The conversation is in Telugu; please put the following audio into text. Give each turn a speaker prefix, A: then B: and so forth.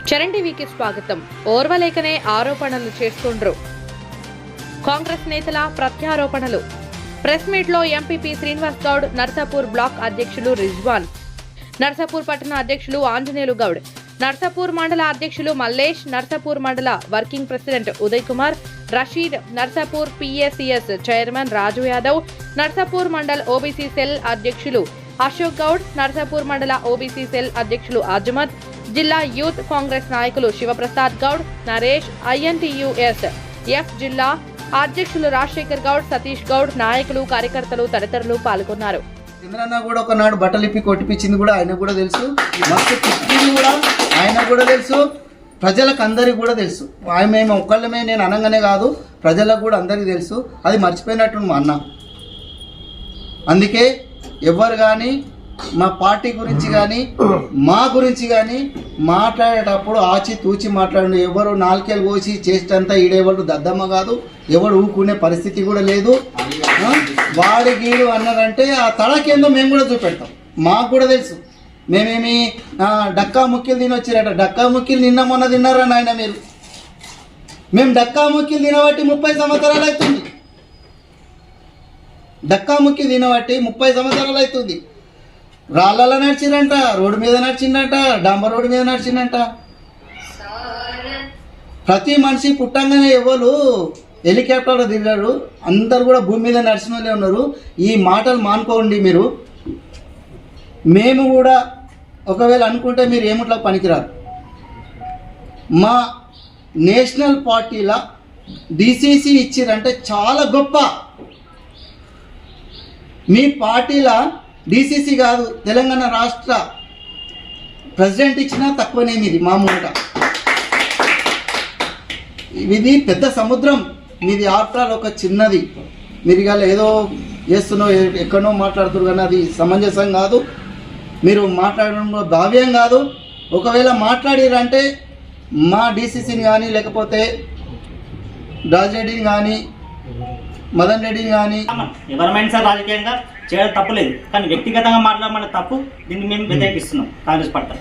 A: చరణ్ టీవీకి స్వాగతం. ఓర్వలేకనే ఆరోపణలు చేస్తుండ్రు కాంగ్రెస్ నేతల ప్రత్యారోపణలు. ప్రెస్ మీట్ లో ఎంపీపీ శ్రీనివాస్ గౌడ్, నర్సాపూర్ బ్లాక్ అధ్యక్షులు రిజ్వాన్, నర్సాపూర్ పట్టణ అధ్యక్షులు ఆంజనేయులు గౌడ్, నర్సాపూర్ మండల అధ్యక్షులు మల్లేష్, నర్సాపూర్ మండల working president Uday Kumar, Rashid, Narsapur PACS chairman Raju Yadav, Narsapur mandal OBC cell అధ్యక్షులు అశోక్ గౌడ్, నర్సాపూర్ మండల ఓబీసీ సెల్ అధ్యక్షులు అజ్మద్, జిల్లా యూత్ కాంగ్రెస్ నాయకులు శివప్రసాద్ గౌడ్, నరేష్, ఐఎన్టీయూఎస్ ఎఫ్ జిల్లా అధ్యక్షులు రాజశేఖర్ గౌడ్, సతీష్ గౌడ్, నాయకులు, కార్యకర్తలు తదితరులు పాల్గొన్నారు.
B: చంద్రన్న కూడా ఒకనాడు బట్టలిప్పి కొట్టిపించింది కూడా ఆయనకు కూడా తెలుసు, మస్తు తిప్పింది కూడా ఆయనకు కూడా తెలుసు, ప్రజలకు అందరికి కూడా తెలుసు. మేము ఒక్కళ్ళమే నేను అనగానే కాదు, ప్రజలకు కూడా అందరికీ తెలుసు. అది మర్చిపోయినట్టు మా అన్న. అందుకే ఎవరు కానీ మా పార్టీ గురించి కానీ మా గురించి కానీ మాట్లాడేటప్పుడు ఆచి తూచి మాట్లాడండి. ఎవరు నాలుకేళ్ళు కోసి చేసేటంతా ఈడేవాళ్ళు దద్దమ్మ కాదు, ఎవడు ఊకునే పరిస్థితి కూడా లేదు. వాడి గీడు అన్నారంటే ఆ తడకేందో మేము కూడా చూపెడతాం. మాకు కూడా తెలుసు. మేమేమి డక్కా ముక్కిలు తినొచ్చిరట. డక్కా ముక్కిలు నిన్న మొన్న తిన్నారా నాయన మీరు? మేము డక్కా ముక్కిలు తినబట్టి 30 సంవత్సరాలు అవుతుంది. డక్కా ముక్కి తినబట్టి 30 సంవత్సరాలు అవుతుంది. రాళ్ళలో నడిచిందంట, రోడ్డు మీద నడిచిందంట, డాంబర్ రోడ్డు మీద నడిచిందంట. ప్రతి మనిషి పుట్టంగానే ఎవరు హెలికాప్టర్లో దిగారు, అందరు కూడా భూమి మీద నడిచిన వాళ్ళే ఉన్నారు. ఈ మాటలు మానుకోండి మీరు. మేము కూడా ఒకవేళ అనుకుంటే మీరు ఏమిట్లా పనికిరారు. మా నేషనల్ పార్టీల డిసిసి ఇచ్చిరంటే చాలా గొప్ప. మీ పార్టీల డిసిసి కాదు, తెలంగాణ రాష్ట్ర ప్రెసిడెంట్ ఇచ్చినా తక్కువనే మీది. మామూలుగా ఇది పెద్ద సముద్రం మీది. ఆఫ్టర్ ఒక చిన్నది. మీరు ఇవాళ ఏదో చేస్తున్నావు, ఎక్కడో మాట్లాడుతున్నారు, కానీ అది సమంజసం కాదు. మీరు మాట్లాడడంలో భావ్యం కాదు. ఒకవేళ మాట్లాడిరంటే మా డిసిసిని కానీ లేకపోతే రాజరెడ్డిని కానీ మదన్ రెడ్డిని కానీ
C: ఎవరమైనా సార్ రాజకీయంగా చేయడం తప్పులేదు, కానీ వ్యక్తిగతంగా మాట్లాడమన్న తప్పు. దీన్ని మేము వ్యతిరేకిస్తున్నాం కాంగ్రెస్ పార్టీ.